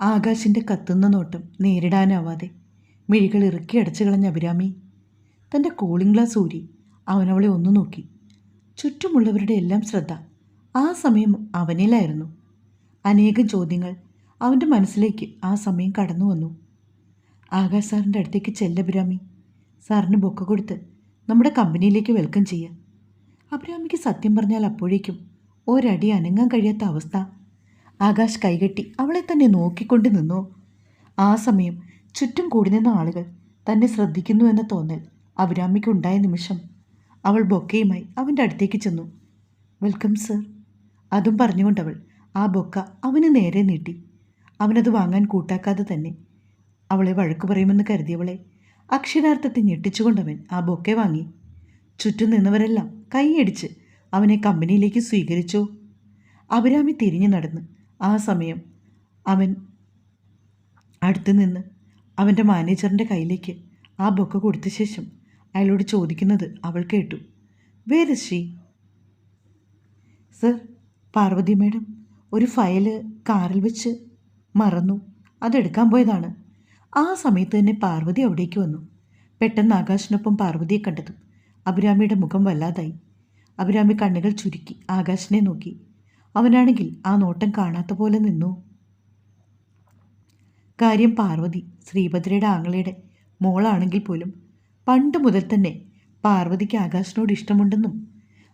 ആകാശിൻ്റെ കത്തുന്ന നോട്ടം നേരിടാനാവാതെ മിഴികൾ ഇറുക്കി അടച്ചു കളഞ്ഞ അഭിരാമി തൻ്റെ കൂളിംഗ് ഗ്ലാസ് ഊരി അവനവളെ ഒന്നു നോക്കി. ചുറ്റുമുള്ളവരുടെ എല്ലാം ശ്രദ്ധ ആ സമയം അവനിലായിരുന്നു. അനേകം ചോദ്യങ്ങൾ അവൻ്റെ മനസ്സിലേക്ക് ആ സമയം കടന്നു വന്നു. ആകാശ് സാറിൻ്റെ അടുത്തേക്ക് ചെല്ലഭിരാമി, സാറിന് ബൊക്ക കൊടുത്ത് നമ്മുടെ കമ്പനിയിലേക്ക് വെൽക്കം ചെയ്യുക. അഭിരാമിക്ക് സത്യം പറഞ്ഞാൽ അപ്പോഴേക്കും ഒരടി അനങ്ങാൻ കഴിയാത്ത അവസ്ഥ. ആകാശ് കൈകെട്ടി അവളെ തന്നെ നോക്കിക്കൊണ്ട് നിന്നു. ആ സമയം ചുറ്റും കൂടി നിന്ന ആളുകൾ തന്നെ ശ്രദ്ധിക്കുന്നു എന്ന തോന്നൽ അഭിരാമിക്കുണ്ടായ നിമിഷം അവൾ ബൊക്കയുമായി അവൻ്റെ അടുത്തേക്ക് ചെന്നു. Welcome sir. അതും പറഞ്ഞുകൊണ്ടവൾ ആ ബൊക്ക അവന് നേരെ നീട്ടി. അവനത് വാങ്ങാൻ കൂട്ടാക്കാതെ തന്നെ അവളെ വഴക്കു പറയുമെന്ന് കരുതിയവളെ അക്ഷരാർത്ഥത്തെ ഞെട്ടിച്ചുകൊണ്ടവൻ ആ ബൊക്കെ വാങ്ങി. ചുറ്റും നിന്നവരെല്ലാം കൈയടിച്ച് അവനെ കമ്പനിയിലേക്ക് സ്വീകരിച്ചു. അഭിരാമി തിരിഞ്ഞു നടന്ന് ആ സമയം അവൻ അടുത്ത് നിന്ന് അവൻ്റെ മാനേജറിൻ്റെ കയ്യിലേക്ക് ആ ബൊക്ക കൊടുത്ത ശേഷം അയാളോട് ചോദിക്കുന്നത് അവൾ കേട്ടു. വേറെ ശ്രീ സർ, പാർവതി മേഡം ഒരു ഫയല് കാറിൽ വെച്ച് മറന്നു, അതെടുക്കാൻ പോയതാണ്. ആ സമയത്ത് തന്നെ പാർവതി അവിടേക്ക് വന്നു. പെട്ടെന്ന് ആകാശിനൊപ്പം പാർവതിയെ കണ്ടതും അഭിരാമിയുടെ മുഖം വല്ലാതായി. അഭിരാമി കണ്ണുകൾ ചുരുക്കി ആകാശിനെ നോക്കി. അവനാണെങ്കിൽ ആ നോട്ടം കാണാത്ത പോലെ നിന്നു. കാര്യം പാർവതി ശ്രീഭദ്രയുടെ ആങ്ങളയുടെ മോളാണെങ്കിൽ പോലും പണ്ട് മുതൽ തന്നെ പാർവതിക്ക് ആകാശിനോട് ഇഷ്ടമുണ്ടെന്നും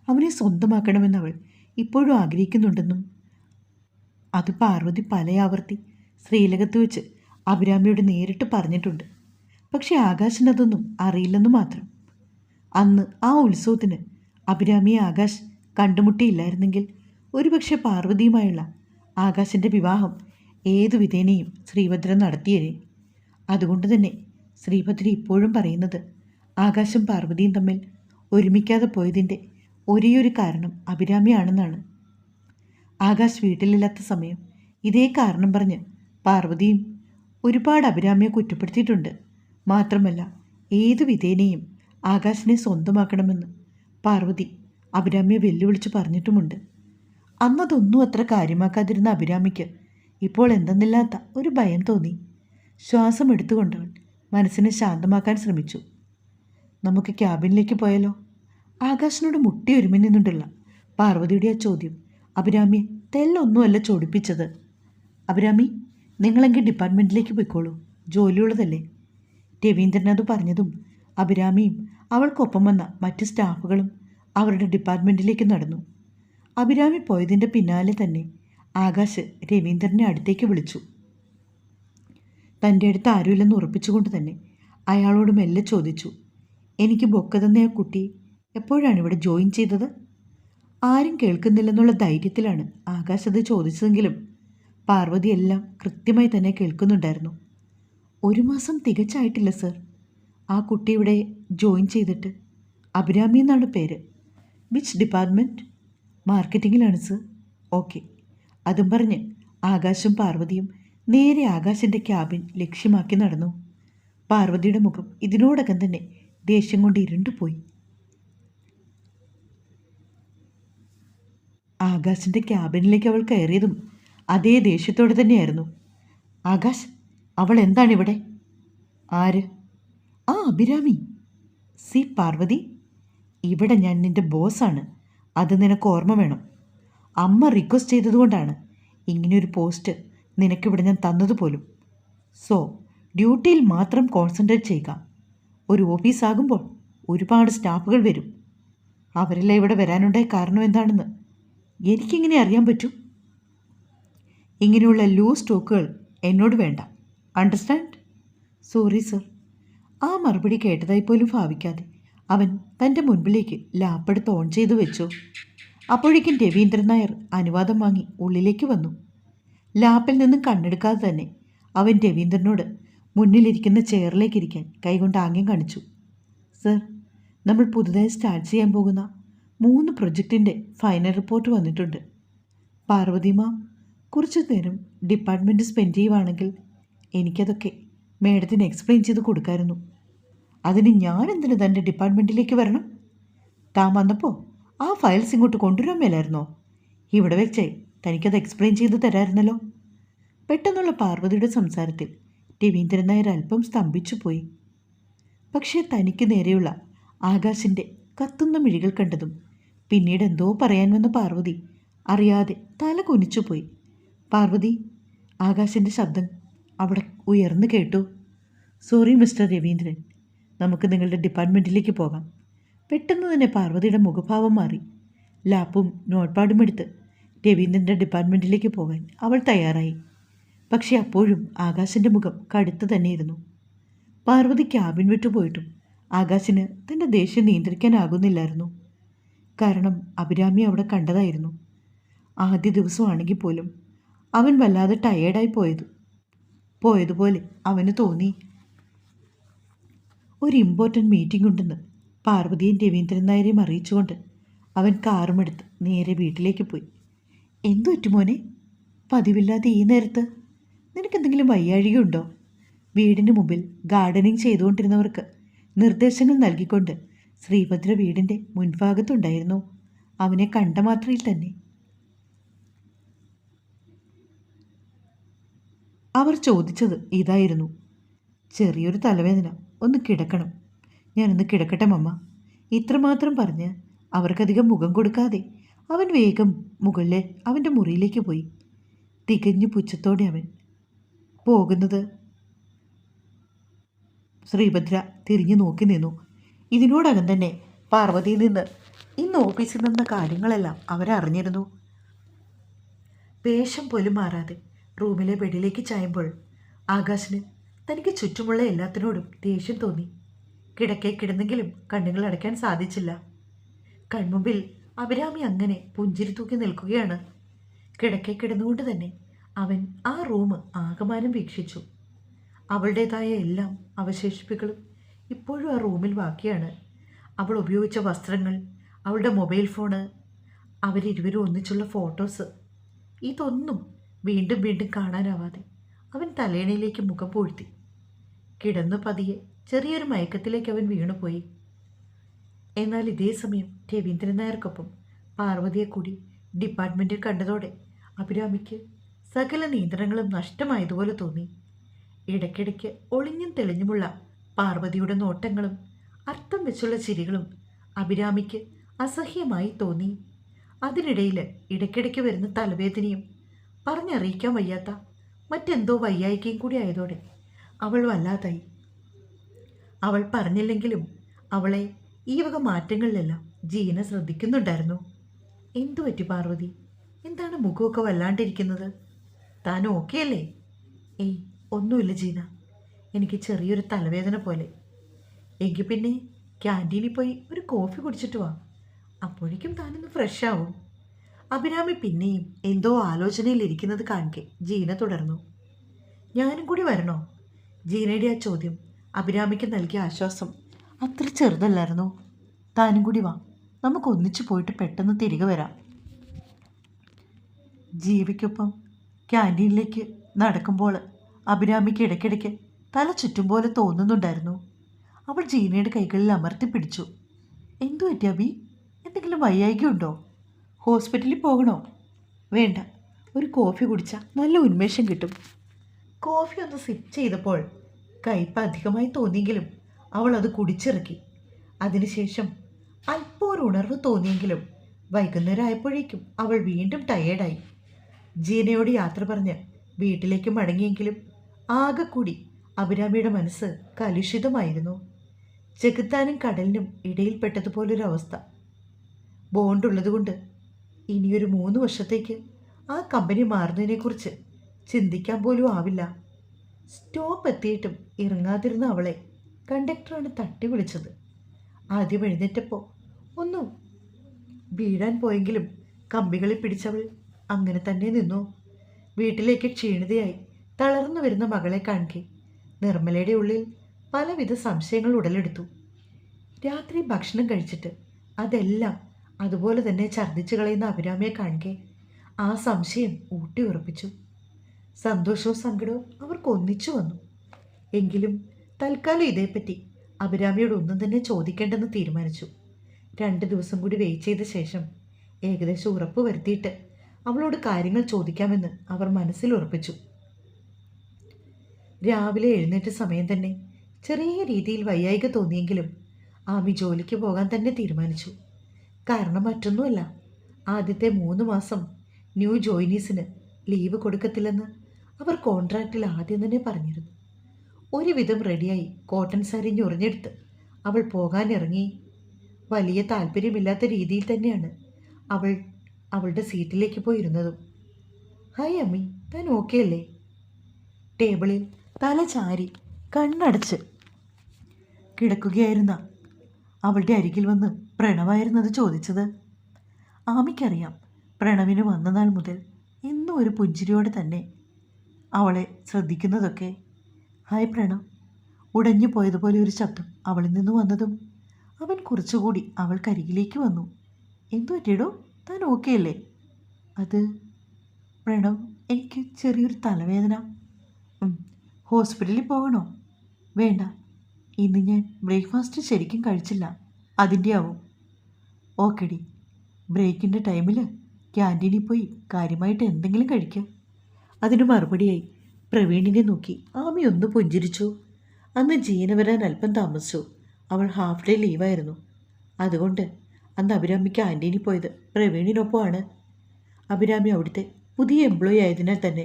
അവനെ സ്വന്തമാക്കണമെന്നവൾ ഇപ്പോഴും ആഗ്രഹിക്കുന്നുണ്ടെന്നും അത് പാർവതി പലയാവർത്തി ശ്രീലകത്ത് വെച്ച് അഭിരാമിയോട് നേരിട്ട് പറഞ്ഞിട്ടുണ്ട്. പക്ഷെ ആകാശിനതൊന്നും അറിയില്ലെന്ന് മാത്രം. അന്ന് ആ ഉത്സവത്തിന് അഭിരാമിയെ ആകാശ് കണ്ടുമുട്ടിയില്ലായിരുന്നെങ്കിൽ ഒരുപക്ഷെ പാർവതിയുമായുള്ള ആകാശിൻ്റെ വിവാഹം ഏതു വിധേനയും ശ്രീഭദ്ര നടത്തിയേനെ. അതുകൊണ്ട് തന്നെ ശ്രീഭദ്ര ഇപ്പോഴും പറയുന്നത് ആകാശും പാർവതിയും തമ്മിൽ ഒരുമിക്കാതെ പോയതിൻ്റെ ഒരേയൊരു കാരണം അഭിരാമിയാണെന്നാണ്. ആകാശ് വീട്ടിലില്ലാത്ത സമയം ഇതേ കാരണം പറഞ്ഞ് പാർവതിയും ഒരുപാട് അഭിരാമിയെ കുറ്റപ്പെടുത്തിയിട്ടുണ്ട്. മാത്രമല്ല ഏതു വിധേനയും ആകാശിനെ സ്വന്തമാക്കണമെന്ന് പാർവതി അഭിരാമിയെ വെല്ലുവിളിച്ച് പറഞ്ഞിട്ടുമുണ്ട്. അന്നതൊന്നും അത്ര കാര്യമാക്കാതിരുന്ന അഭിരാമിക്ക് ഇപ്പോൾ എന്തെന്നില്ലാത്ത ഒരു ഭയം തോന്നി. ശ്വാസം എടുത്തുകൊണ്ടവൾ മനസ്സിനെ ശാന്തമാക്കാൻ ശ്രമിച്ചു. നമുക്ക് ക്യാബിനിലേക്ക് പോയാലോ? ആകാശിനോട് മുട്ടി ഒരുമി നിന്നുകൊണ്ടുള്ള പാർവതിയുടെ ആ ചോദ്യം അഭിരാമിയെ തെല്ലൊന്നുമല്ല ചോടിപ്പിച്ചത്. അഭിരാമി, നിങ്ങളെങ്കിൽ ഡിപ്പാർട്ട്മെൻറ്റിലേക്ക് പോയിക്കോളൂ, ജോലിയുള്ളതല്ലേ. രവീന്ദ്രൻ അത് പറഞ്ഞതും അഭിരാമിയും അവൾക്കൊപ്പം വന്ന മറ്റ് സ്റ്റാഫുകളും അവരുടെ ഡിപ്പാർട്ട്മെൻറ്റിലേക്ക് നടന്നു. അഭിരാമി പോയതിൻ്റെ പിന്നാലെ തന്നെ ആകാശ് രവീന്ദ്രനെ അടുത്തേക്ക് വിളിച്ചു. തൻ്റെ അടുത്ത് ആരുമില്ലെന്ന് ഉറപ്പിച്ചുകൊണ്ട് തന്നെ അയാളോട് മെല്ലെ ചോദിച്ചു, എനിക്ക് ബൊക്ക തന്ന ആ കുട്ടി എപ്പോഴാണ് ഇവിടെ ജോയിൻ ചെയ്തത്? ആരും കേൾക്കുന്നില്ലെന്നുള്ള ധൈര്യത്തിലാണ് ആകാശ് അത് ചോദിച്ചതെങ്കിലും പാർവതി എല്ലാം കൃത്യമായി തന്നെ കേൾക്കുന്നുണ്ടായിരുന്നു. 1 മാസം തികച്ചായിട്ടില്ല സർ. ആ കുട്ടി ഇവിടെ ജോയിൻ ചെയ്തിട്ട്. അഭിരാമി എന്നാണ് പേര്. Which department? മാർക്കറ്റിങ്ങിലാണ് സർ. ഓക്കെ. അതും പറഞ്ഞ് ആകാശും പാർവതിയും നേരെ ആകാശിൻ്റെ ക്യാബിൻ ലക്ഷ്യമാക്കി നടന്നു. പാർവതിയുടെ മുഖം ഇതിനോടകം തന്നെ ദേഷ്യം കൊണ്ട് ഇരുണ്ടുപോയി. ആകാശിൻ്റെ ക്യാബിനിലേക്ക് അവൾ കയറിയതും അതേ ദേഷ്യത്തോടെ തന്നെയായിരുന്നു. ആകാശ്, അവൾ എന്താണ് ഇവിടെ? ആര്? ആ അഭിരാമി. സി പാർവതി, ഇവിടെ ഞാൻ നിൻ്റെ ബോസാണ്, അത് നിനക്ക് ഓർമ്മ വേണം. അമ്മ റിക്വസ്റ്റ് ചെയ്തതുകൊണ്ടാണ് ഇങ്ങനെയൊരു പോസ്റ്റ് നിനക്കിവിടെ ഞാൻ തന്നതുപോലും. സോ ഡ്യൂട്ടിയിൽ മാത്രം കോൺസെൻട്രേറ്റ് ചെയ്യുക. ഒരു ഓഫീസാകുമ്പോൾ ഒരുപാട് സ്റ്റാഫുകൾ വരും. അവരെല്ലാം ഇവിടെ വരാനുണ്ടായ കാരണം എന്താണെന്ന് എനിക്കിങ്ങനെ അറിയാൻ പറ്റും. ഇങ്ങനെയുള്ള ലൂസ് ടോക്കുകൾ എന്നോട് വേണ്ട. അണ്ടർസ്റ്റാൻഡ്? Sorry sir. ആ മറുപടി കേട്ടതായി പോലും ഭാവിക്കാതെ അവൻ തൻ്റെ മുൻപിലേക്ക് ലാപ്പെടുത്ത് ഓൺ ചെയ്തു വെച്ചു. അപ്പോഴേക്കും രവീന്ദ്രൻ നായർ അനുവാദം വാങ്ങി ഉള്ളിലേക്ക് വന്നു. ലാപ്പിൽ നിന്നും കണ്ണെടുക്കാതെ തന്നെ അവൻ രവീന്ദ്രനോട് മുന്നിലിരിക്കുന്ന ചെയറിലേക്ക് ഇരിക്കാൻ കൈകൊണ്ട് ആംഗ്യം കാണിച്ചു. സർ, നമ്മൾ പുതുതായി സ്റ്റാർട്ട് ചെയ്യാൻ പോകുന്ന 3 പ്രൊജക്റ്റിൻ്റെ ഫൈനൽ റിപ്പോർട്ട് വന്നിട്ടുണ്ട്. പാർവതി മാം കുറച്ചു നേരം ഡിപ്പാർട്ട്മെൻറ്റ് സ്പെൻഡ് ചെയ്യുവാണെങ്കിൽ എനിക്കതൊക്കെ മേഡത്തിന് എക്സ്പ്ലെയിൻ ചെയ്ത് കൊടുക്കായിരുന്നു. അതിന് ഞാൻ എന്തിനു തൻ്റെ ഡിപ്പാർട്ട്മെൻറ്റിലേക്ക് വരണം? താൻ വന്നപ്പോൾ ആ ഫയൽസ് ഇങ്ങോട്ട് കൊണ്ടുവരാൻ മേലായിരുന്നോ? ഇവിടെ വെച്ചേ തനിക്കത് എക്സ്പ്ലെയിൻ ചെയ്ത് തരാമായിരുന്നല്ലോ. പെട്ടെന്നുള്ള പാർവതിയുടെ സംസാരത്തിൽ രവീന്ദ്രൻ നായർ അല്പം സ്തംഭിച്ചു പോയി. പക്ഷേ തനിക്ക് നേരെയുള്ള ആകാശിൻ്റെ കത്തുന്ന മിഴികൾ കണ്ടതും പിന്നീട് എന്തോ പറയാൻ വന്ന പാർവതി അറിയാതെ തല കുനിച്ചുപോയി. പാർവതി, ആകാശിൻ്റെ ശബ്ദം അവിടെ ഉയർന്നു കേട്ടു. സോറി മിസ്റ്റർ രവീന്ദ്രൻ, നമുക്ക് നിങ്ങളുടെ ഡിപ്പാർട്ട്മെൻറ്റിലേക്ക് പോകാം. പെട്ടെന്ന് തന്നെ പാർവതിയുടെ മുഖഭാവം മാറി. ലാപ്പും നോട്ട്പാഡും എടുത്ത് രവീന്ദ്രൻ്റെ ഡിപ്പാർട്ട്മെൻറ്റിലേക്ക് പോകാൻ അവൾ തയ്യാറായി. പക്ഷേ അപ്പോഴും ആകാശിൻ്റെ മുഖം കടുത്തു തന്നെയിരുന്നു. പാർവതി ക്യാബിൻ വിട്ടുപോയിട്ടും ആകാശിന് തൻ്റെ ദേഷ്യം നിയന്ത്രിക്കാനാകുന്നില്ലായിരുന്നു. കാരണം അഭിരാമി അവിടെ കണ്ടതായിരുന്നു. ആദ്യ ദിവസമാണെങ്കിൽ പോലും അവൻ വല്ലാതെ ടയേർഡായി പോയതുപോലെ അവന് തോന്നി. ഒരു ഇമ്പോർട്ടൻ്റ് മീറ്റിംഗ് ഉണ്ടെന്ന് പാർവതിയും രവീന്ദ്രൻ നായരെയും അറിയിച്ചുകൊണ്ട് അവൻ കാറുമെടുത്ത് നേരെ വീട്ടിലേക്ക് പോയി. എന്തു പറ്റുമോനെ, പതിവില്ലാതെ ഈ നേരത്ത്? നിനക്കെന്തെങ്കിലും വയ്യാഴികയുണ്ടോ? വീടിന് മുമ്പിൽ ഗാർഡനിങ് ചെയ്തുകൊണ്ടിരുന്നവർക്ക് നിർദ്ദേശങ്ങൾ നൽകിക്കൊണ്ട് ശ്രീഭദ്ര വീടിൻ്റെ മുൻഭാഗത്തുണ്ടായിരുന്നു. അവനെ കണ്ട മാത്രയിൽ തന്നെ അവർ ചോദിച്ചത് ഇതായിരുന്നു. ചെറിയൊരു തലവേദന, ഒന്ന് കിടക്കണം. ഞാനൊന്ന് കിടക്കട്ടെ മമ്മ. ഇത്രമാത്രം പറഞ്ഞ് അവർക്കധികം മുഖം കൊടുക്കാതെ അവൻ വേഗം മുകളിലെ അവൻ്റെ മുറിയിലേക്ക് പോയി. തികഞ്ഞു പുച്ഛത്തോടെ അവൻ പോകുന്നത് ശ്രീഭദ്ര തിരിഞ്ഞു നോക്കി നിന്നു. ഇതിനോടകം തന്നെ പാർവതിയിൽ നിന്ന് ഇന്ന് ഓഫീസിൽ നിന്ന കാര്യങ്ങളെല്ലാം അവരറിഞ്ഞിരുന്നു. വേഷം പോലും മാറാതെ റൂമിലെ ബെഡിലേക്ക് ചായുമ്പോൾ ആകാശിന് തനിക്ക് ചുറ്റുമുള്ള എല്ലാത്തിനോടും ദേഷ്യം തോന്നി. കിടക്കെ കിടന്നെങ്കിലും കണ്ണുകൾ അടയ്ക്കാൻ സാധിച്ചില്ല. കൺമുമ്പിൽ അഭിരാമി അങ്ങനെ പുഞ്ചിരി തൂക്കി നിൽക്കുകയാണ്. കിടക്കെ കിടന്നുകൊണ്ട് തന്നെ അവൻ ആ റൂം ആകമാനം വീക്ഷിച്ചു. അവളുടേതായ എല്ലാം അവശേഷിപ്പുകളും ഇപ്പോഴും ആ റൂമിൽ ബാക്കിയാണ്. അവൾ ഉപയോഗിച്ച വസ്ത്രങ്ങൾ, അവളുടെ മൊബൈൽ ഫോണ്, അവരിരുവരും ഒന്നിച്ചുള്ള ഫോട്ടോസ്, ഇതൊന്നും വീണ്ടും വീണ്ടും കാണാനാവാതെ അവൻ തലേണയിലേക്ക് മുഖം പൂഴ്ത്തി. കിടന്നു പതിയെ ചെറിയൊരു മയക്കത്തിലേക്ക് അവൻ വീണുപോയി. എന്നാൽ ഇതേ സമയം രവീന്ദ്രൻ നായർക്കൊപ്പം പാർവതിയെ കൂടി ഡിപ്പാർട്ട്മെൻറ്റിൽ കണ്ടതോടെ അഭിരാമിക്ക് സകല നിയന്ത്രണങ്ങളും നഷ്ടമായതുപോലെ തോന്നി. ഇടയ്ക്കിടയ്ക്ക് ഒളിഞ്ഞും തെളിഞ്ഞുമുള്ള പാർവതിയുടെ നോട്ടങ്ങളും അർത്ഥം വെച്ചുള്ള ചിരികളും അഭിരാമിക്ക് അസഹ്യമായി തോന്നി. അതിനിടയിൽ ഇടയ്ക്കിടയ്ക്ക് വരുന്ന തലവേദനയും പറഞ്ഞറിയിക്കാൻ വയ്യാത്ത മറ്റെന്തോ വയ്യായികയും കൂടി ആയതോടെ അവൾ വല്ലാതായി. അവൾ പറഞ്ഞില്ലെങ്കിലും അവളെ ഈ വക മാറ്റങ്ങളിലെല്ലാം ജീന ശ്രദ്ധിക്കുന്നുണ്ടായിരുന്നു. എന്തു പറ്റി പാർവതി? എന്താണ് മുഖമൊക്കെ വല്ലാണ്ടിരിക്കുന്നത്? താൻ ഓക്കെ അല്ലേ? ഏയ് ഒന്നുമില്ല ജീന, എനിക്ക് ചെറിയൊരു തലവേദന പോലെ. എങ്കിൽ പിന്നെ ക്യാൻറ്റീനിൽ പോയി ഒരു കോഫി കുടിച്ചിട്ട് വാ, അപ്പോഴേക്കും താനൊന്ന് ഫ്രഷ് ആവും. അഭിരാമി പിന്നെയും എന്തോ ആലോചനയിലിരിക്കുന്നത് കാണിക്കെ ജീന തുടർന്നു. ഞാനും കൂടി വരണോ? ജീനയുടെ ആ ചോദ്യം അഭിരാമിക്ക് നൽകിയ ആശ്വാസം അത്ര ചെറുതല്ലായിരുന്നു. താനും കൂടി വാ, നമുക്ക് ഒന്നിച്ചു പോയിട്ട് പെട്ടെന്ന് തിരികെ വരാം. ജീവിക്കൊപ്പം ക്യാൻറ്റീനിലേക്ക് നടക്കുമ്പോൾ അഭിരാമിക്ക് ഇടയ്ക്കിടയ്ക്ക് തല ചുറ്റും പോലെ തോന്നുന്നുണ്ടായിരുന്നു. അവൾ ജീനയുടെ കൈകളിൽ അമർത്തി പിടിച്ചു. എന്തു പറ്റി അഭി? എന്തെങ്കിലും വയ്യായികയുണ്ടോ? ഹോസ്പിറ്റലിൽ പോകണോ? വേണ്ട, ഒരു കോഫി കുടിച്ചാൽ നല്ല ഉന്മേഷം കിട്ടും. കോഫി ഒന്ന് സിപ്പ് ചെയ്തപ്പോൾ കയ്പ് അധികമായി തോന്നിയെങ്കിലും അവൾ അത് കുടിച്ചിറക്കി. അതിനുശേഷം അല്പം ഒരു ഉണർവ് തോന്നിയെങ്കിലും വൈകുന്നേരം ആയപ്പോഴേക്കും അവൾ വീണ്ടും ടയേർഡായി. ജീനയോട് യാത്ര പറഞ്ഞ് വീട്ടിലേക്ക് മടങ്ങിയെങ്കിലും ആകെ കൂടി അഭിരാമിയുടെ മനസ്സ് കലുഷിതമായിരുന്നു. ചെകുത്താനും കടലിനും ഇടയിൽപ്പെട്ടതുപോലൊരവസ്ഥ. ബോണ്ടുള്ളതുകൊണ്ട് ഇനിയൊരു 3 വർഷത്തേക്ക് ആ കമ്പനി മാറുന്നതിനെക്കുറിച്ച് ചിന്തിക്കാൻ പോലും ആവില്ല. സ്റ്റോപ്പ് എത്തിയിട്ടും ഇറങ്ങാതിരുന്ന അവളെ കണ്ടക്ടറാണ് തട്ടി വിളിച്ചത്. ആദ്യം എഴുന്നേറ്റപ്പോൾ ഒന്നും വീഴാൻ പോയെങ്കിലും കമ്പികളിൽ പിടിച്ചവൾ അങ്ങനെ തന്നെ നിന്നു. വീട്ടിലേക്ക് ക്ഷീണിതയായി തളർന്നു വരുന്ന മകളെ കാണിക്കെ നിർമ്മലയുടെ ഉള്ളിൽ പലവിധ സംശയങ്ങൾ ഉടലെടുത്തു. രാത്രി ഭക്ഷണം കഴിച്ചിട്ട് അതെല്ലാം അതുപോലെ തന്നെ ഛർദ്ദിച്ചു കളയുന്ന അഭിരാമിയെ കാണിക്കെ ആ സംശയം ഊട്ടി ഉറപ്പിച്ചു. സന്തോഷവും സങ്കടവും അവർക്ക് ഒന്നിച്ചു വന്നു. എങ്കിലും തൽക്കാലം ഇതേപ്പറ്റി അഭിരാമിയോട് ഒന്നും തന്നെ ചോദിക്കേണ്ടെന്ന് തീരുമാനിച്ചു. 2 ദിവസം കൂടി വെയിറ്റ് ചെയ്ത ശേഷം ഏകദേശം ഉറപ്പ് വരുത്തിയിട്ട് അവളോട് കാര്യങ്ങൾ ചോദിക്കാമെന്ന് അവർ മനസ്സിൽ ഉറപ്പിച്ചു. രാവിലെ എഴുന്നേറ്റ സമയം തന്നെ ചെറിയ രീതിയിൽ വയ്യായിക തോന്നിയെങ്കിലും ആമി ജോലിക്ക് പോകാൻ തന്നെ തീരുമാനിച്ചു. കാരണം മറ്റൊന്നുമല്ല, ആദ്യത്തെ 3 മാസം ന്യൂ ജോയിനീസിന് ലീവ് കൊടുക്കത്തില്ലെന്ന് അവർ കോൺട്രാക്റ്റിൽ ആദ്യം തന്നെ പറഞ്ഞിരുന്നു. ഒരുവിധം റെഡിയായി കോട്ടൺ സാരി ഞൊറിഞ്ഞെടുത്ത് അവൾ പോകാനിറങ്ങി. വലിയ താല്പര്യമില്ലാത്ത രീതിയിൽ തന്നെയാണ് അവൾ അവളുടെ സീറ്റിലേക്ക് പോയിരുന്നതും. ഹായ് അമ്മി, താൻ ഓക്കെ അല്ലേ? ടേബിളിൽ തല ചാരി കണ്ണടച്ച് കിടക്കുകയായിരുന്ന അവളുടെ അരികിൽ വന്ന് പ്രണവായിരുന്നത് ചോദിച്ചത്. ആമിക്കറിയാം, പ്രണവിന് വന്ന നാൾ മുതൽ എന്നും ഒരു പുഞ്ചിരിയോടെ തന്നെ അവളെ ശ്രദ്ധിക്കുന്നതൊക്കെ. ഹായ് പ്രണവ്. ഉടഞ്ഞു പോയതുപോലെ ഒരു ശബ്ദം അവളിൽ നിന്ന് വന്നതും അവൻ കുറച്ചുകൂടി അവൾക്കരികിലേക്ക് വന്നു. എന്തു പറ്റിയടോ, താൻ ഓക്കെ അല്ലേ? അത് പ്രണവ്, എനിക്ക് ചെറിയൊരു തലവേദന. ഹോസ്പിറ്റലിൽ പോകണോ? വേണ്ട, ഇന്ന് ഞാൻ ബ്രേക്ക്ഫാസ്റ്റ് ശരിക്കും കഴിച്ചില്ല, അതിൻ്റെ ആവും. ഓക്കെടി, ബ്രേക്കിൻ്റെ ടൈമിൽ ക്യാൻറ്റീനിൽ പോയി കാര്യമായിട്ട് എന്തെങ്കിലും കഴിക്കുക. അതിന് മറുപടിയായി പ്രവീണിനെ നോക്കി ആമി ഒന്ന് പുഞ്ചിരിച്ചു. അന്ന് ജീന വരാൻ അല്പം താമസിച്ചു. അവൾ ഹാഫ് ഡേ ലീവായിരുന്നു. അതുകൊണ്ട് അന്ന് അഭിരാമി ക്യാൻറ്റീനിൽ പോയത് പ്രവീണിനൊപ്പമാണ്. അഭിരാമി അവിടുത്തെ പുതിയ എംപ്ലോയി ആയതിനാൽ തന്നെ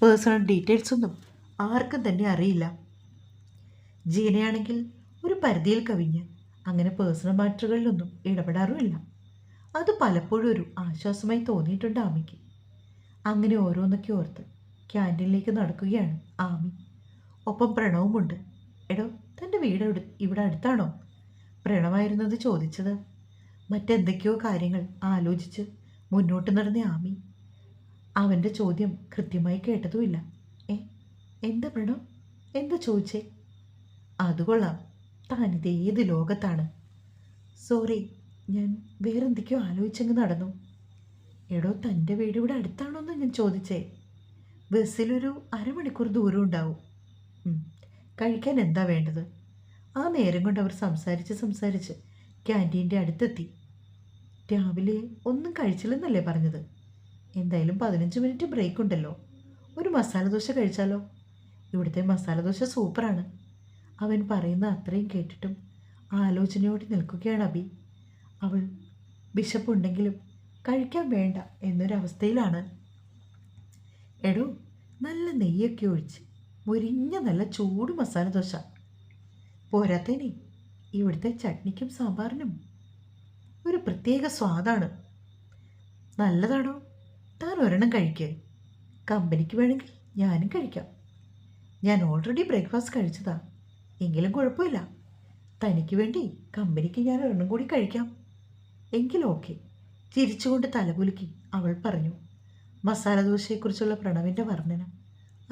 പേഴ്സണൽ ഡീറ്റെയിൽസ് ഒന്നും ആർക്കും തന്നെ അറിയില്ല. ജീനയാണെങ്കിൽ ഒരു പരിധിയിൽ കവിഞ്ഞ് അങ്ങനെ പേഴ്സണൽ മാറ്ററുകളിലൊന്നും ഇടപെടാറുമില്ല. അത് പലപ്പോഴും ഒരു ആശ്വാസമായി തോന്നിയിട്ടുണ്ട് ആമിക്ക്. അങ്ങനെ ഓരോന്നൊക്കെ ഓർത്ത് ക്യാൻറ്റീനിലേക്ക് നടക്കുകയാണ് ആമി. ഒപ്പം പ്രണവുമുണ്ട്. എടോ, തൻ്റെ വീട് ഇവിടെ അടുത്താണോ? പ്രണവായിരുന്നത് ചോദിച്ചത്. മറ്റെന്തൊക്കെയോ കാര്യങ്ങൾ ആലോചിച്ച് മുന്നോട്ട് നടന്ന ആമി അവൻ്റെ ചോദ്യം കൃത്യമായി കേട്ടതുമില്ല. എന്താ പ്രണവ്, എന്താ ചോദിച്ചേ? അതുകൊള്ളാം, താനിത് ഏത് ലോകത്താണ്? സോറി, ഞാൻ വേറെന്തൊക്കെയോ ആലോചിച്ചങ്ങ് നടന്നു. എടോ, തൻ്റെ വീട് ഇവിടെ അടുത്താണോന്ന് ഞാൻ ചോദിച്ചേ. ബസ്സിലൊരു അരമണിക്കൂർ ദൂരം ഉണ്ടാവും. കഴിക്കാൻ എന്താ വേണ്ടത്? ആ നേരം കൊണ്ട് അവർ സംസാരിച്ച് ക്യാൻറ്റീൻ്റെ അടുത്തെത്തി. രാവിലെ ഒന്നും കഴിച്ചില്ലെന്നല്ലേ പറഞ്ഞത്? എന്തായാലും 15 മിനിറ്റ് ബ്രേക്ക് ഉണ്ടല്ലോ. ഒരു മസാല ദോശ കഴിച്ചാലോ? ഇവിടുത്തെ മസാല ദോശ സൂപ്പറാണ്. അവൻ പറയുന്ന അത്രയും കേട്ടിട്ടും ആലോചനയോടെ നിൽക്കുകയാണ് അബി. അവൾ വിശപ്പുണ്ടെങ്കിലും കഴിക്കാൻ വേണ്ട എന്നൊരവസ്ഥയിലാണ്. എടോ, നല്ല നെയ്യൊക്കെ ഒഴിച്ച് മുരിഞ്ഞ നല്ല ചൂട് മസാല ദോശ. പോരാത്തേനെ ഇവിടുത്തെ ചട്നിക്കും സാമ്പാറിനും ഒരു പ്രത്യേക സ്വാദാണ്. നല്ലതാണോ? താൻ ഒരെണ്ണം കഴിക്കുക. കമ്പനിക്ക് വേണമെങ്കിൽ ഞാനും കഴിക്കാം. ഞാൻ ഓൾറെഡി ബ്രേക്ക്ഫാസ്റ്റ് കഴിച്ചതാ. എങ്കിലും കുഴപ്പമില്ല. തനിക്ക് വേണ്ടി കമ്പനിക്ക് ഞാൻ ഒരെണ്ണം കൂടി കഴിക്കാം. എങ്കിലും ഓക്കെ. ചിരിച്ചുകൊണ്ട് തലകുലുക്കി അവൾ പറഞ്ഞു. മസാല ദോശയെക്കുറിച്ചുള്ള പ്രണവിൻ്റെ വർണ്ണനം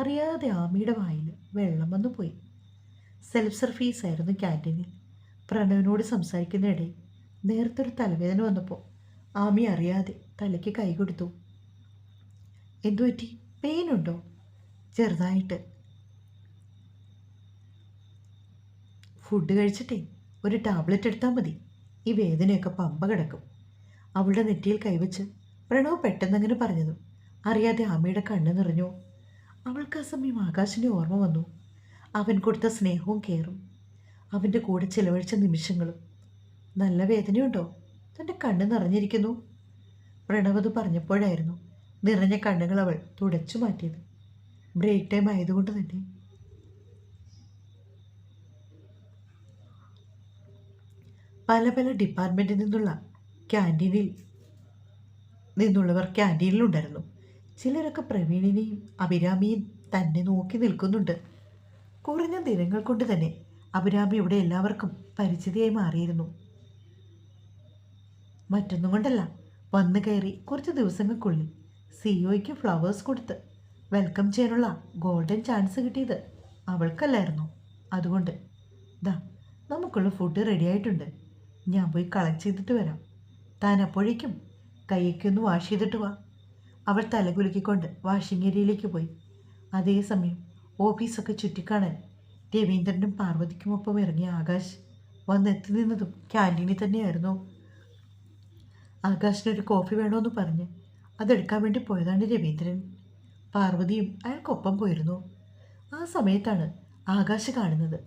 അറിയാതെ ആമിയുടെ വായിൽ വെള്ളം വന്നു പോയി. സെൽഫ് സർവീസ് ആയിരുന്നു ക്യാൻറ്റീനിൽ. പ്രണവിനോട് സംസാരിക്കുന്നതിടെ നേരത്തെ ഒരു തലവേദന വന്നപ്പോൾ ആമി അറിയാതെ തലയ്ക്ക് കൈ കൊടുത്തു. എന്തുപറ്റി? പെയിനുണ്ടോ? ചെറുതായിട്ട്. ഫുഡ് കഴിച്ചിട്ടേ ഒരു ടാബ്ലറ്റ് എടുത്താൽ മതി. ഈ വേദനയൊക്കെ പമ്പ കിടക്കും. അവളുടെ നെറ്റിയിൽ കൈവച്ച് പ്രണവ് പെട്ടെന്നങ്ങനെ പറഞ്ഞതും അറിയാതെ ആമയുടെ കണ്ണ് നിറഞ്ഞു. അവൾക്ക് ആ സമയം ആകാശിൻ്റെ ഓർമ്മ വന്നു. അവൻ കൊടുത്ത സ്നേഹവും കെയറും, അവൻ്റെ കൂടെ ചിലവഴിച്ച നിമിഷങ്ങളും. നല്ല വേദനയുണ്ടോ? തൻ്റെ കണ്ണ് നിറഞ്ഞിരിക്കുന്നു. പ്രണവത് പറഞ്ഞപ്പോഴായിരുന്നു നിറഞ്ഞ കണ്ണുകൾ അവൾ തുടച്ചു മാറ്റിയത്. ബ്രേക്ക് ടൈം ആയതുകൊണ്ട് തന്നെ പല പല ഡിപ്പാർട്ട്മെൻറ്റിൽ നിന്നുള്ളവർ ക്യാൻറ്റീനിലുണ്ടായിരുന്നു. ചിലരൊക്കെ പ്രവീണിനെയും അഭിരാമിയും തന്നെ നോക്കി നിൽക്കുന്നുണ്ട്. കുറഞ്ഞ ദിനങ്ങൾ കൊണ്ട് തന്നെ അഭിരാമി ഇവിടെ എല്ലാവർക്കും പരിചിതയായി മാറിയിരുന്നു. മറ്റൊന്നും കൊണ്ടല്ല, വന്നു കയറി കുറച്ച് ദിവസങ്ങൾക്കുള്ളിൽ സിഇഒയ്ക്ക് ഫ്ലവേഴ്സ് കൊടുത്ത് വെൽക്കം ചെയ്യാനുള്ള ഗോൾഡൻ ചാൻസ് കിട്ടിയത് അവൾക്കല്ലായിരുന്നു. അതുകൊണ്ട് നമുക്കുള്ള ഫുഡ് റെഡിയായിട്ടുണ്ട്. ഞാൻ പോയി കളക്ട് ചെയ്തിട്ട് വരാം. താൻ അപ്പോഴേക്കും കൈയൊക്കെ ഒന്ന് വാഷ് ചെയ്തിട്ട് വാ. അവൾ തലകുലുക്കിക്കൊണ്ട് വാഷിംഗ് ഏരിയയിലേക്ക് പോയി. അതേസമയം ഓഫീസൊക്കെ ചുറ്റിക്കാണാൻ രവീന്ദ്രനും പാർവതിക്കുമൊപ്പം ഇറങ്ങിയ ആകാശ് വന്നെത്തി നിന്നതും ക്യാൻറ്റീനിൽ തന്നെയായിരുന്നു. ആകാശിനൊരു കോഫി വേണമെന്ന് പറഞ്ഞ് അതെടുക്കാൻ വേണ്ടി പോയതാണ് രവീന്ദ്രൻ. പാർവതിയും അയാൾക്കൊപ്പം പോയിരുന്നു. ആ സമയത്താണ് ആകാശ് കാണുന്നത്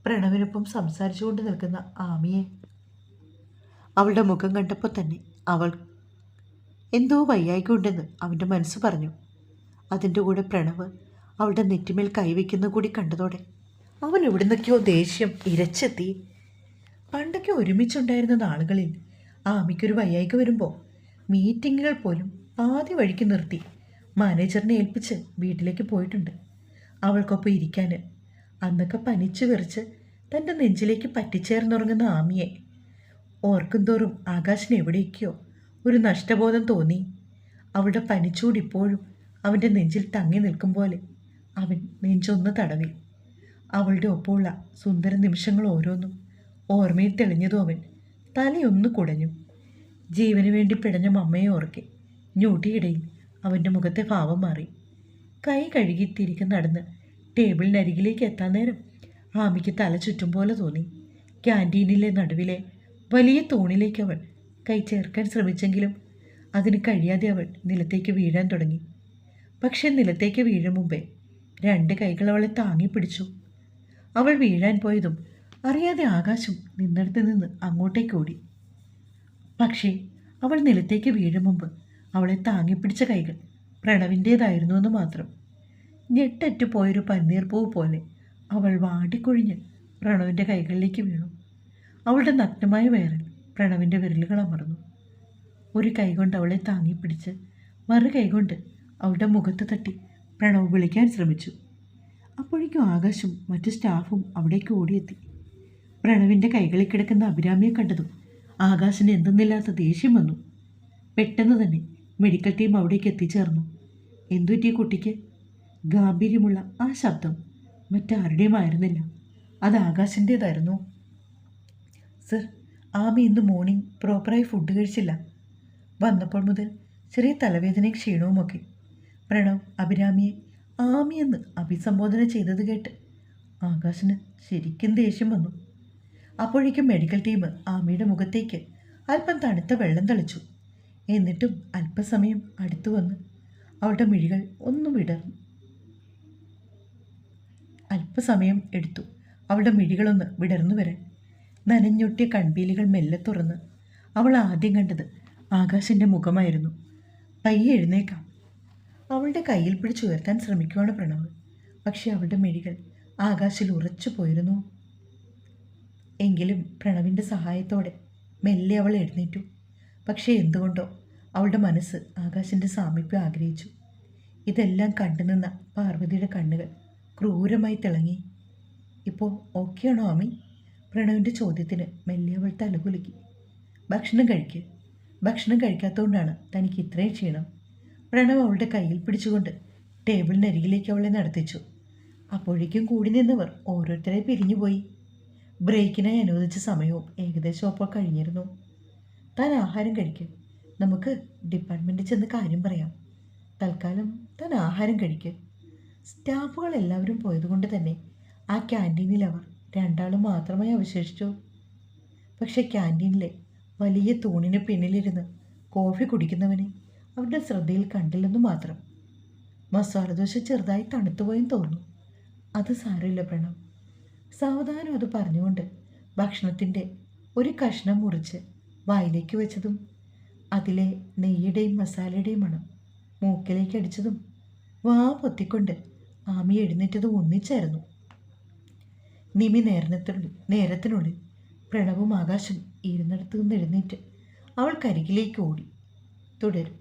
പ്രണവിനൊപ്പം സംസാരിച്ചുകൊണ്ട് നിൽക്കുന്ന ആമിയെ. അവളുടെ മുഖം കണ്ടപ്പോൾ തന്നെ അവൾ എന്തോ വയ്യായിക്കൊണ്ടെന്ന് അവൻ്റെ മനസ്സ് പറഞ്ഞു. അതിൻ്റെ കൂടെ പ്രണവ് അവളുടെ നെറ്റിമേൽ കൈവയ്ക്കുന്ന കൂടി കണ്ടതോടെ അവൻ എവിടുന്നൊക്കെയോ ദേഷ്യം ഇരച്ചെത്തി. പണ്ടൊക്കെ ഒരുമിച്ചുണ്ടായിരുന്ന നാളുകളിൽ ആമിക്കൊരു വയ്യായ്ക വരുമ്പോൾ മീറ്റിങ്ങുകൾ പോലും പാതി വഴിക്ക് നിർത്തി മാനേജറിനെ ഏൽപ്പിച്ച് വീട്ടിലേക്ക് പോയിട്ടുണ്ട് അവൾക്കൊപ്പം ഇരിക്കാൻ. അന്നൊക്കെ പനിച്ചു വിറച്ച് തൻ്റെ നെഞ്ചിലേക്ക് പറ്റിച്ചേർന്നുറങ്ങുന്ന ആമിയെ ഓർക്കും തോറും ആകാശിന് എവിടേക്കോ ഒരു നഷ്ടബോധം തോന്നി. അവളുടെ പനിച്ചൂട് ഇപ്പോഴും അവൻ്റെ നെഞ്ചിൽ തങ്ങി നിൽക്കും പോലെ അവൻ നെഞ്ചൊന്ന് തടവി. അവളുടെ ഒപ്പമുള്ള സുന്ദര നിമിഷങ്ങൾ ഓരോന്നും ഓർമ്മയിൽ തെളിഞ്ഞതും അവൻ തലയൊന്ന് കുടഞ്ഞു. ജീവന് വേണ്ടി പിടഞ്ഞ മമ്മയെ ഓർക്കെ ഞൊടിയിടയിൽ അവൻ്റെ മുഖത്തെ ഭാവം മാറി. കൈ കഴുകി തിരികെ നടന്ന് ടേബിളിനരികിലേക്ക് എത്താൻ നേരം ആമിക്ക് തല ചുറ്റും പോലെ തോന്നി. ക്യാൻറ്റീനിലെ നടുവിലെ വലിയ തൂണിലേക്ക് അവൾ കൈ ചേർക്കാൻ ശ്രമിച്ചെങ്കിലും അതിന് കഴിയാതെ അവൾ നിലത്തേക്ക് വീഴാൻ തുടങ്ങി. പക്ഷെ നിലത്തേക്ക് വീഴും മുമ്പേ രണ്ട് കൈകൾ അവളെ താങ്ങി പിടിച്ചു. അവൾ വീഴാൻ പോയതും അറിയാതെ ആകാശം നിന്നിടത്ത് നിന്ന് അങ്ങോട്ടേക്ക് ഓടി. പക്ഷേ അവൾ നിലത്തേക്ക് വീഴും മുമ്പ് അവളെ താങ്ങിപ്പിടിച്ച കൈകൾ പ്രണവിൻ്റേതായിരുന്നു എന്ന് മാത്രം. ഞെട്ടറ്റു പോയൊരു പന്നീർപ്പൂവ് പോലെ അവൾ വാടിക്കൊഴിഞ്ഞ് പ്രണവിൻ്റെ കൈകളിലേക്ക് വീണു. അവളുടെ നഗ്നമായ വയറിൽ പ്രണവിൻ്റെ വിരലുകൾ അമർന്നു. ഒരു കൈകൊണ്ട് അവളെ താങ്ങിപ്പിടിച്ച് മറു കൈകൊണ്ട് അവളുടെ മുഖത്ത് തട്ടി പ്രണവ് വിളിക്കാൻ ശ്രമിച്ചു. അപ്പോഴേക്കും ആകാശും മറ്റു സ്റ്റാഫും അവിടേക്ക് ഓടിയെത്തി. പ്രണവിൻ്റെ കൈകളിൽ കിടക്കുന്ന അഭിരാമിയെ കണ്ടതും ആകാശിന് എന്തെന്നില്ലാത്ത ദേഷ്യം വന്നു. പെട്ടെന്ന് തന്നെ മെഡിക്കൽ ടീം അവിടേക്ക് എത്തിച്ചേർന്നു. എന്തുപറ്റി കുട്ടിക്ക്? ഗാംഭീര്യമുള്ള ആ ശബ്ദം മറ്റാരുടെയും ആയിരുന്നില്ല, അത് ആകാശിൻ്റേതായിരുന്നു. സർ, ആമി ഇന്ന് മോർണിംഗ് പ്രോപ്പറായി ഫുഡ് കഴിച്ചില്ല. വന്നപ്പോൾ മുതൽ ചെറിയ തലവേദനയും ക്ഷീണവുമൊക്കെ. പ്രണവ് അഭിരാമിയെ ആമി എന്ന് അഭിസംബോധന ചെയ്തത് കേട്ട് ആകാശിന് ശരിക്കും ദേഷ്യം വന്നു. അപ്പോഴേക്കും മെഡിക്കൽ ടീം ആമിയുടെ മുഖത്തേക്ക് അല്പം തണുത്ത വെള്ളം തളിച്ചു. എന്നിട്ടും അല്പസമയം അടുത്തു വന്ന് അവളുടെ മിഴികൾ ഒന്നും വിടർന്നു. അല്പസമയം എടുത്തു അവളുടെ മിഴികളൊന്ന് വിടർന്നു വരാൻ. നനഞ്ഞൊട്ടിയ കൺപീലികൾ മെല്ലെ തുറന്ന് അവൾ ആദ്യം കണ്ടത് ആകാശിൻ്റെ മുഖമായിരുന്നു. പയ്യെ എഴുന്നേക്കാം. അവളുടെ കയ്യിൽ പിടിച്ചുയർത്താൻ ശ്രമിക്കുവാണ് പ്രണവ്. പക്ഷെ അവളുടെ മിഴികൾ ആകാശിൽ ഉറച്ചു പോയിരുന്നു. എങ്കിലും പ്രണവിൻ്റെ സഹായത്തോടെ മെല്ലെ അവൾ എഴുന്നേറ്റു. പക്ഷേ എന്തുകൊണ്ടോ അവളുടെ മനസ്സ് ആകാശിൻ്റെ സാമീപ്യം ആഗ്രഹിച്ചു. ഇതെല്ലാം കണ്ടുനിന്ന പാർവതിയുടെ കണ്ണുകൾ ക്രൂരമായി തിളങ്ങി. ഇപ്പോൾ ഓക്കെയാണോ ആമി? പ്രണവിൻ്റെ ചോദ്യത്തിന് മെല്ലെ അവൾ തലകുലുക്കി. ഭക്ഷണം കഴിക്കുക. ഭക്ഷണം കഴിക്കാത്തതുകൊണ്ടാണ് തനിക്ക് ഇത്രയും ക്ഷീണം. പ്രണവ് അവളുടെ കയ്യിൽ പിടിച്ചുകൊണ്ട് ടേബിളിനരികിലേക്ക് അവളെ നടത്തിച്ചു. അപ്പോഴേക്കും കൂടി നിന്നവർ ഓരോരുത്തരെ പിരിഞ്ഞുപോയി. ബ്രേക്കിനായി അനുവദിച്ച സമയവും ഏകദേശം അപ്പോൾ കഴിഞ്ഞിരുന്നു. താൻ ആഹാരം കഴിക്കുക. നമുക്ക് ഡിപ്പാർട്ട്മെൻറ്റിൽ ചെന്ന് കാര്യം പറയാം. തൽക്കാലം താൻ ആഹാരം കഴിക്കുക. സ്റ്റാഫുകൾ എല്ലാവരും പോയതുകൊണ്ട് തന്നെ ആ ക്യാൻറ്റീനിൽ അവർ രണ്ടാളും മാത്രമായി അവശേഷിച്ചു. പക്ഷേ ക്യാൻറ്റീനിലെ വലിയ തൂണിന് പിന്നിലിരുന്ന് കോഫി കുടിക്കുന്നവനെ അവരുടെ ശ്രദ്ധയിൽ കണ്ടില്ലെന്നു മാത്രം. മസാലദോശ ചെറുതായി തണുത്തുപോയെന്ന് തോന്നുന്നു. അത് സാരമില്ല പ്രണവ്. സാവധാനം അത് പറഞ്ഞുകൊണ്ട് ഭക്ഷണത്തിൻ്റെ ഒരു കഷ്ണം മുറിച്ച് വായിലേക്ക് വെച്ചതും അതിലെ നെയ്യുടെയും മസാലയുടെയും മണം മൂക്കിലേക്ക് അടിച്ചതും വാ പൊത്തിക്കൊണ്ട് ആമി എഴുന്നേറ്റതും ഒന്നിച്ചായിരുന്നു. നിമി നേരത്തിനുള്ളിൽ പ്രണവും ആകാശം ഇരുന്നിടത്തു നിന്ന് എഴുന്നേറ്റ് അവൾ കരികിലേക്ക് ഓടി. തുടരും.